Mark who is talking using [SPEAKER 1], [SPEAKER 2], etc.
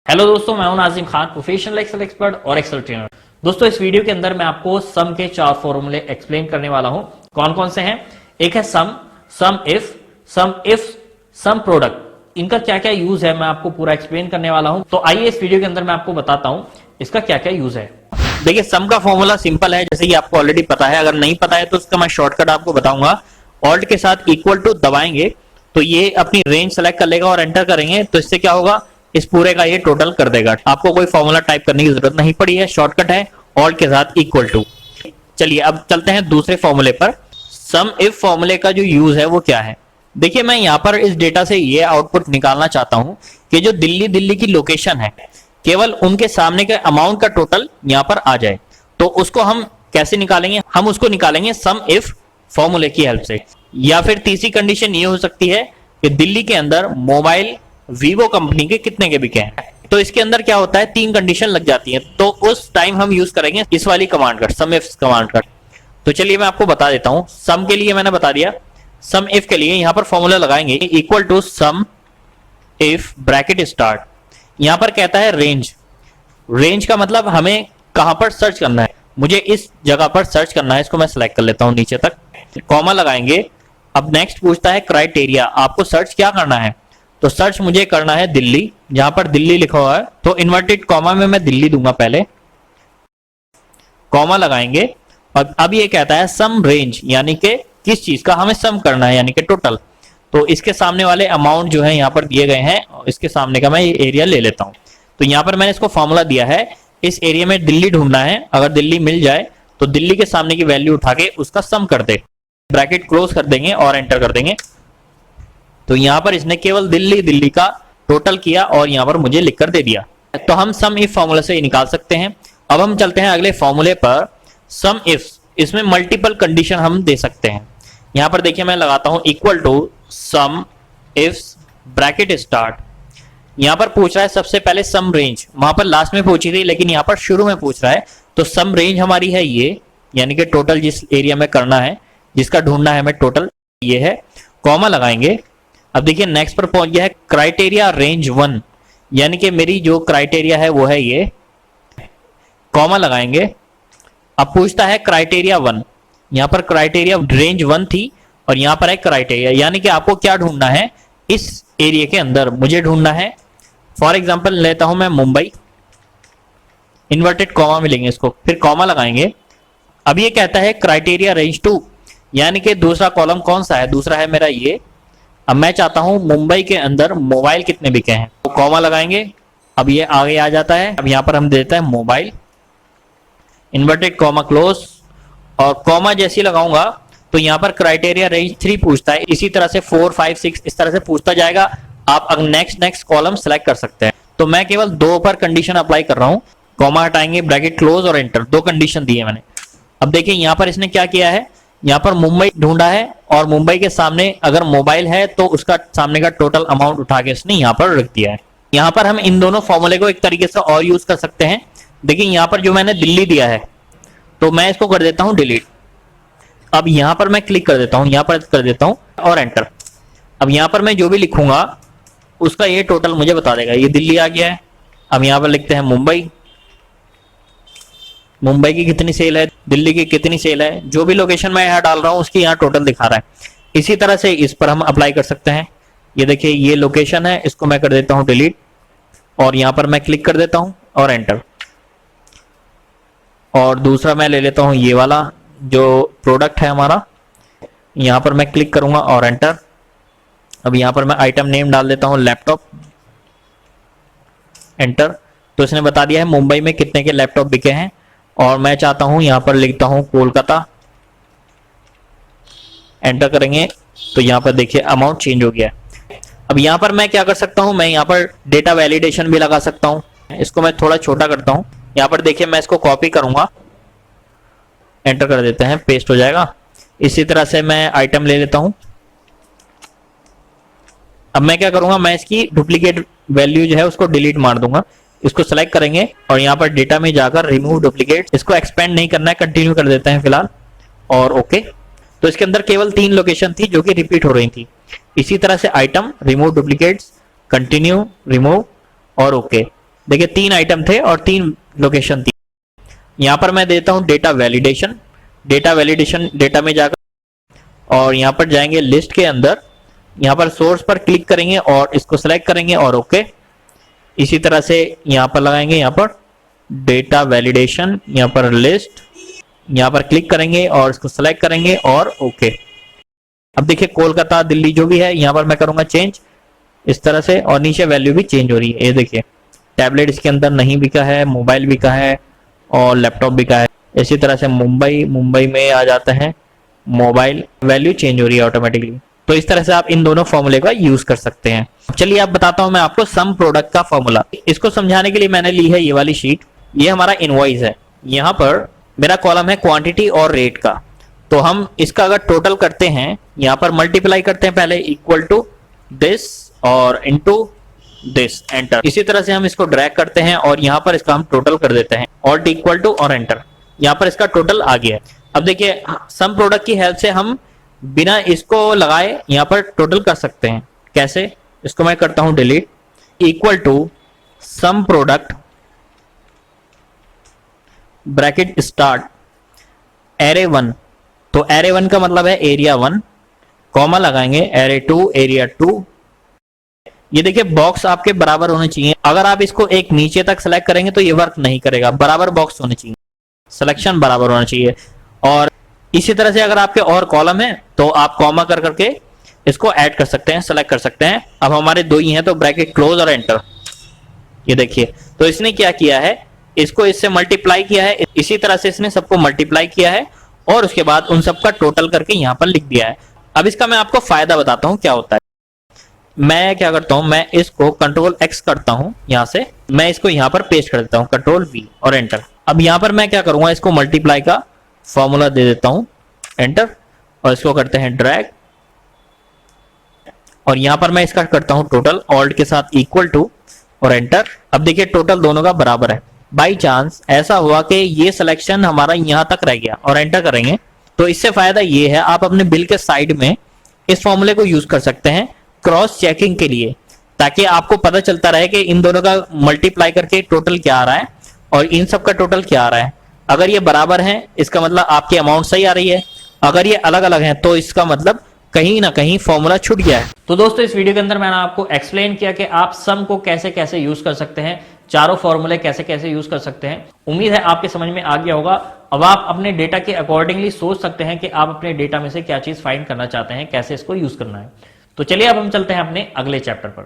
[SPEAKER 1] Hello दोस्तों, मैं हूं Nazim Khan, professional Excel expert और एक्सेल ट्रेनर। दोस्तों, इस वीडियो के अंदर मैं आपको सम के 4 फॉर्मूले एक्सप्लेन करने वाला हूं। कौन कौन से हैं? एक है सम इफ, सम प्रोडक्ट। इनका क्या क्या यूज है मैं आपको पूरा एक्सप्लेन करने वाला हूं। तो आइए इस वीडियो के अंदर मैं आपको बताता हूं इसका क्या क्या यूज है। देखिए, सम का फॉर्मूला सिंपल है, जैसे कि आपको ऑलरेडी पता है। अगर नहीं पता है तो उसका मैं शॉर्टकट आपको बताऊंगा। ऑल्ट के साथ इक्वल टू दबाएंगे तो ये अपनी रेंज सेलेक्ट कर लेगा और एंटर करेंगे तो इससे क्या होगा, इस पूरे का ये टोटल कर देगा। आपको कोई फॉर्मूला टाइप करने की जरूरत नहीं पड़ी है, शॉर्टकट है ऑल्ट के साथ इक्वल टू। चलिए अब चलते हैं दूसरे फॉर्मूले पर। सम इफ फॉर्मूले का जो यूज है वो क्या है? देखिए, मैं यहां पर इस डेटा से ये आउटपुट निकालना चाहता हूं कि जो दिल्ली की लोकेशन है, केवल उनके सामने के अमाउंट का टोटल यहां पर आ जाए। तो उसको हम कैसे निकालेंगे? हम उसको निकालेंगे सम इफ फॉर्मूले की हेल्प से। या फिर तीसरी कंडीशन ये हो सकती है कि दिल्ली के अंदर मोबाइल वीवो कंपनी के कितने के बिके हैं। तो इसके अंदर क्या होता है, 3 कंडीशन लग जाती है। तो उस टाइम हम यूज करेंगे इस वाली कमांड का, सम इफ कमांड का। तो चलिए मैं आपको बता देता हूं। सम के लिए मैंने बता दिया, सम इफ के लिए यहां पर फॉर्मूला लगाएंगे equal to sum if bracket start. यहां पर कहता है रेंज। रेंज का मतलब हमें कहां पर सर्च करना है, मुझे इस जगह पर सर्च करना है। इसको मैं सिलेक्ट कर लेता हूं नीचे तक, कॉमा लगाएंगे। अब नेक्स्ट पूछता है क्राइटेरिया, आपको सर्च क्या करना है? तो सर्च मुझे करना है दिल्ली, जहां पर दिल्ली लिखा हुआ है तो इन्वर्टेड कॉमा में मैं दिल्ली दूंगा, पहले कॉमा लगाएंगे। और अब ये कहता है सम रेंज, यानी कि किस चीज का हमें सम करना है, यानी कि टोटल। तो इसके सामने वाले अमाउंट जो है यहाँ पर दिए गए हैं, इसके सामने का मैं ये एरिया ले लेता हूं। तो यहाँ पर मैंने इसको फॉर्मूला दिया है, इस एरिया में दिल्ली ढूंढना है। अगर दिल्ली मिल जाए तो दिल्ली के सामने की वैल्यू उठा के उसका सम कर दे। ब्रैकेट क्लोज कर देंगे और एंटर कर देंगे। तो यहां पर इसने केवल दिल्ली का टोटल किया और यहां पर मुझे लिखकर दे दिया। तो हम सम इफ फॉर्मूला से निकाल सकते हैं। अब हम चलते हैं अगले फॉर्मूले पर, सम इफ। इसमें मल्टीपल कंडीशन हम दे सकते हैं। यहां पर देखिए मैं लगाता हूं equal to sum if bracket start. यहां पर पूछ रहा है सबसे पहले सम रेंज, वहां पर लास्ट में पूछी थी लेकिन यहां पर शुरू में पूछ रहा है। तो सम रेंज हमारी है ये, यानी कि टोटल जिस एरिया में करना है, जिसका ढूंढना है हमें टोटल, ये है। कॉमा लगाएंगे। अब देखिए नेक्स्ट पर पहुंच गया है क्राइटेरिया रेंज 1, यानी कि मेरी जो क्राइटेरिया है वो है ये, कॉमा लगाएंगे। अब पूछता है क्राइटेरिया 1, यहां पर क्राइटेरिया रेंज 1 थी और यहां पर है क्राइटेरिया, यानी कि आपको क्या ढूंढना है इस एरिया के अंदर। मुझे ढूंढना है, फॉर एग्जांपल लेता हूं मैं मुंबई, इन्वर्टेड कॉमा मिलेंगे इसको, फिर कॉमा लगाएंगे। अब ये कहता है क्राइटेरिया रेंज 2, यानी कि दूसरा कॉलम कौन सा है? दूसरा है मेरा ये। अब मैं चाहता हूं मुंबई के अंदर मोबाइल कितने बिके हैं, तो कॉमा लगाएंगे। अब ये आगे आ जाता है। अब यहां पर हम देते हैं मोबाइल, इन्वर्टेड कॉमा क्लोज, और कॉमा जैसी लगाऊंगा तो यहां पर क्राइटेरिया रेंज 3 पूछता है। इसी तरह से 4, 5, 6 इस तरह से पूछता जाएगा। आप अब नेक्स्ट कॉलम सेलेक्ट कर सकते हैं। तो मैं केवल 2 पर कंडीशन अप्लाई कर रहा हूं, कॉमा हटाएंगे, ब्रैकेट क्लोज और एंटर। 2 कंडीशन दी है मैंने। अब देखिए यहां पर इसने क्या किया है, यहां पर मुंबई ढूंढा है और मुंबई के सामने अगर मोबाइल है तो उसका सामने का टोटल अमाउंट उठा के इसने यहां पर रख दिया है। यहां पर हम इन दोनों फॉर्मूले को एक तरीके से और यूज कर सकते हैं। देखिए यहां पर जो मैंने दिल्ली दिया है तो मैं इसको कर देता हूं डिलीट। अब यहां पर मैं क्लिक कर देता हूं, यहां पर कर देता हूं और एंटर। अब यहां पर मैं जो भी लिखूंगा उसका ये टोटल मुझे बता देगा। ये दिल्ली आ गया है। अब यहां पर लिखते हैं मुंबई, मुंबई की कितनी सेल है, दिल्ली की कितनी सेल है, जो भी लोकेशन मैं यहाँ डाल रहा हूँ उसकी यहाँ टोटल दिखा रहा है। इसी तरह से इस पर हम अप्लाई कर सकते हैं। ये देखिए ये लोकेशन है, इसको मैं कर देता हूँ डिलीट और यहाँ पर मैं क्लिक कर देता हूँ और एंटर। और दूसरा मैं ले लेता हूँ ये वाला जो प्रोडक्ट है हमारा, यहाँ पर मैं क्लिक करूंगा और एंटर। अब यहाँ पर मैं आइटम नेम डाल देता हूँ लैपटॉप, एंटर। तो इसने बता दिया है मुंबई में कितने के लैपटॉप बिके हैं और मैं चाहता हूं यहां पर लिखता हूं कोलकाता, एंटर करेंगे तो यहां पर देखिए अमाउंट चेंज हो गया। अब यहां पर मैं क्या कर सकता हूं, मैं यहां पर डेटा वैलिडेशन भी लगा सकता हूं। इसको मैं थोड़ा छोटा करता हूं। यहां पर देखिए मैं इसको कॉपी करूंगा, एंटर कर देते हैं, पेस्ट हो जाएगा। इसी तरह से मैं आइटम ले लेता हूं। अब मैं क्या करूंगा, मैं इसकी डुप्लीकेट वैल्यू जो है उसको डिलीट मार दूंगा। इसको सेलेक्ट करेंगे और यहाँ पर डेटा में जाकर रिमूव डुप्लीकेट, इसको एक्सपेंड नहीं करना है, कंटिन्यू कर देते हैं फिलहाल और ओके। तो इसके अंदर केवल 3 लोकेशन थी जो कि रिपीट हो रही थी। इसी तरह से item, remove duplicates, continue, remove और ओके। देखिए 3 आइटम थे और 3 लोकेशन थी। यहाँ पर मैं देता हूँ data validation. Data validation data में जाकर और यहाँ पर जाएंगे लिस्ट के अंदर, यहाँ पर सोर्स पर क्लिक करेंगे और इसको सेलेक्ट करेंगे और ओके। इसी तरह से यहाँ पर लगाएंगे, यहाँ पर डेटा वैलिडेशन, यहाँ पर लिस्ट, यहाँ पर क्लिक करेंगे और इसको सेलेक्ट करेंगे और ओके। अब देखिए कोलकाता दिल्ली जो भी है यहाँ पर मैं करूंगा चेंज इस तरह से, और नीचे वैल्यू भी चेंज हो रही है। ये देखिए टैबलेट इसके अंदर नहीं बिका है, मोबाइल बिका है और लैपटॉप बिका है। इसी तरह से मुंबई में आ जाता है मोबाइल, वैल्यू चेंज हो रही है ऑटोमेटिकली। तो इस तरह से आप इन दोनों फॉर्मूले का यूज कर सकते हैं। चलिए आप बताता हूं मैं आपको सम प्रोडक्ट का फॉर्मूला। इसको समझाने के लिए मैंने ली है ये वाली शीट। ये हमारा इनवॉइस है, यहाँ पर मेरा कॉलम है क्वांटिटी और रेट का। तो हम इसका अगर टोटल करते हैं, यहाँ पर मल्टीप्लाई करते हैं पहले इक्वल टू दिस और इनटू दिस, एंटर। इसी तरह से हम इसको ड्रैग करते हैं और यहाँ पर इसका हम टोटल कर देते हैं, ऑल्ट इक्वल टू और एंटर। यहाँ पर इसका टोटल आ गया है। अब देखिए सम प्रोडक्ट की हेल्प से हम बिना इसको लगाए यहाँ पर टोटल कर सकते हैं। कैसे? इसको मैं करता हूं delete, equal to sum product bracket start array 1। तो एरे 1 का मतलब है एरिया 1, कॉमा लगाएंगे एरे 2 एरिया 2। ये देखिए बॉक्स आपके बराबर होने चाहिए। अगर आप इसको एक नीचे तक सेलेक्ट करेंगे तो ये वर्क नहीं करेगा, बराबर बॉक्स होने चाहिए, सिलेक्शन बराबर होना चाहिए। और इसी तरह से अगर आपके और कॉलम है तो आप कॉमा कर करके इसको ऐड कर सकते हैं, सेलेक्ट कर सकते हैं। अब हमारे 2 ही हैं तो ब्रैकेट क्लोज और एंटर। ये देखिए तो इसने क्या किया है, इसको इससे मल्टीप्लाई किया है, इसी तरह से इसने सबको मल्टीप्लाई किया है और उसके बाद उन सबका टोटल करके यहाँ पर लिख दिया है। अब इसका मैं आपको फायदा बताता हूँ क्या होता है। मैं क्या करता हूँ, मैं इसको कंट्रोल X करता हूँ, यहाँ से मैं इसको यहाँ पर पेस्ट कर देता हूँ, कंट्रोल V और एंटर। अब यहाँ पर मैं क्या करूंगा, इसको मल्टीप्लाई का फॉर्मूला दे देता हूँ, एंटर, और इसको करते हैं ड्रैग और यहाँ पर मैं इसका करता हूँ टोटल, ऑल्ट के साथ इक्वल टू और एंटर। अब देखिए टोटल दोनों का बराबर है। बाई चांस ऐसा हुआ कि ये सिलेक्शन हमारा यहाँ तक रह गया और एंटर करेंगे तो इससे फायदा ये है, आप अपने बिल के साइड में इस फॉर्मूले को यूज कर सकते हैं क्रॉस चेकिंग के लिए, ताकि आपको पता चलता रहे कि इन दोनों का मल्टीप्लाई करके टोटल क्या आ रहा है और इन सब का टोटल क्या आ रहा है। अगर ये बराबर है इसका मतलब आपकी अमाउंट सही आ रही है, अगर ये अलग अलग है तो इसका मतलब कहीं ना कहीं फॉर्मूला छूट गया है। तो दोस्तों इस वीडियो के अंदर मैंने आपको एक्सप्लेन किया कि आप सम को कैसे कैसे यूज कर सकते हैं, चारों फॉर्मूले कैसे कैसे यूज कर सकते हैं। उम्मीद है आपके समझ में आ गया होगा। अब आप अपने डेटा के अकॉर्डिंगली सोच सकते हैं कि आप अपने डेटा में से क्या चीज फाइंड करना चाहते हैं, कैसे इसको यूज करना है। तो चलिए अब हम चलते हैं अपने अगले चैप्टर पर।